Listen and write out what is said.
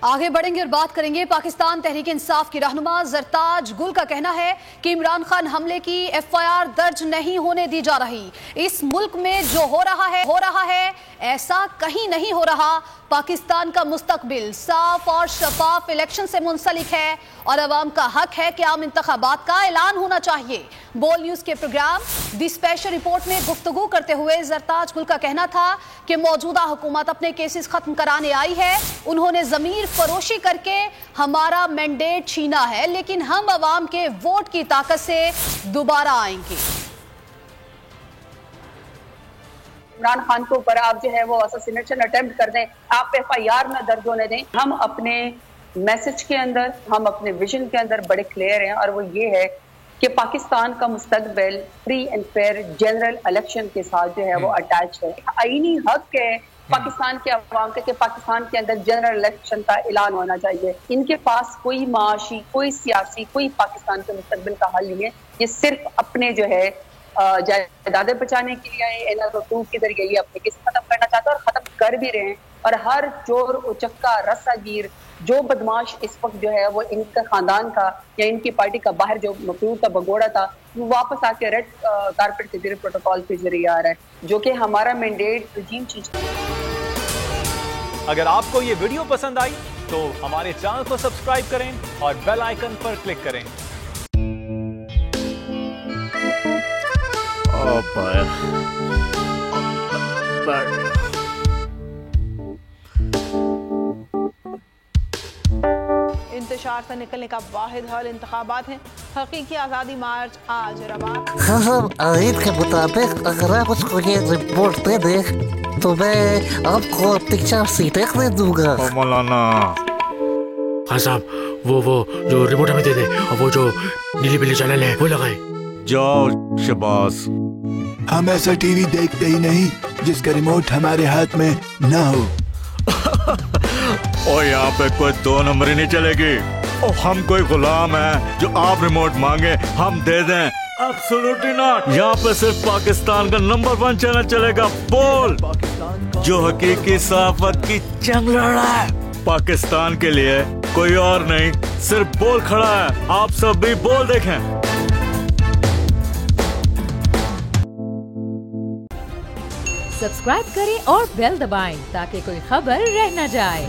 आगे बढ़ेंगे और बात करेंगे पाकिस्तान तहरीक इंसाफ की रहनुमा जरताज गुल का कहना है कि इमरान खान हमले की एफआईआर दर्ज नहीं होने दी जा रही। इस मुल्क में जो हो रहा है ऐसा कहीं नहीं हो रहा। पाकिस्तान का मुस्तकबिल साफ और शफाफ इलेक्शन से मुंसलिक है और अवाम का हक है कि आम इंतखाबात का ऐलान होना चाहिए। बोल न्यूज के प्रोग्राम दी स्पेशल रिपोर्ट में गुफ्तगू करते हुए जरताज गुल का कहना था कि मौजूदा हुकूमत अपने केसेस खत्म कराने आई है। उन्होंने जमीर फरोशी करके हमारा मैंडेट छीना है, लेकिन हम अवाम के वोट की ताकत से दोबारा आएंगे। इमरान खान के ऊपर आप जो है वो असैसिनेशन अटेम्प्ट कर दें, आप एफआईआर न दर्ज होने दें। हम अपने मैसेज के अंदर, हम अपने विजन के अंदर बड़े क्लियर हैं और वो ये है कि पाकिस्तान का मुस्तकबिल free and fair general election के साथ जो है वो अटैच है। आईनी हक है पाकिस्तान के अवाम के कि पाकिस्तान के अंदर जनरल इलेक्शन का ऐलान होना चाहिए। इनके पास कोई माशी, कोई सियासी, कोई पाकिस्तान के मुस्तकबिल का हल नहीं है। ये सिर्फ अपने जो है जायदादें बचाने के लिए आए, इन्होंने के जरिए ये अपने केस खत्म करना चाहते हैं और खत्म कर भी रहे हैं। और हर चोर, उचक्का, रस्सागीर, जो बदमाश इस वक्त जो है वो इनका खानदान का या इनकी पार्टी का बाहर जो मफरूर का भगोड़ा था, वो वापस आके रेड कारपेट के जरिए प्रोटोकॉल के जरिए आ रहा है, जो कि हमारा मैंडेट रजीम चीज। अगर आपको ये वीडियो पसंद आई तो हमारे चैनल को सब्सक्राइब करें और बेल आइकन पर क्लिक करें। इंतशार से निकलने का वाहिद हल इंतखाबात हैं। हकीकी आज़ादी मार्च आज रवा। हाँ, आयत के मुताबिक अगर आप उसको ये रिपोर्ट दे दे तो मैं आपको अपनी 4 सीटें दे दूंगा। मौलाना हाँ साहब, वो जो रिपोर्ट हमें दे दे और वो जो नीली पीली चैनल है वो लगाए। जाओ शबास। हम ऐसा टीवी देखते ही नहीं जिसका रिमोट हमारे हाथ में ना हो। और यहाँ पे कोई 2 नंबर ही नहीं चलेगी। और हम कोई गुलाम है जो आप रिमोट मांगे हम दे दें? Absolutely not. यहाँ पे सिर्फ पाकिस्तान का नंबर 1 चैनल चलेगा, बोल, जो हकीकी सहाफत की जंग लड़ रहा है। पाकिस्तान के लिए कोई और नहीं, सिर्फ बोल खड़ा है। आप सब भी बोल देखें। सब्सक्राइब करें और बेल दबाएं ताकि कोई खबर रह न जाए।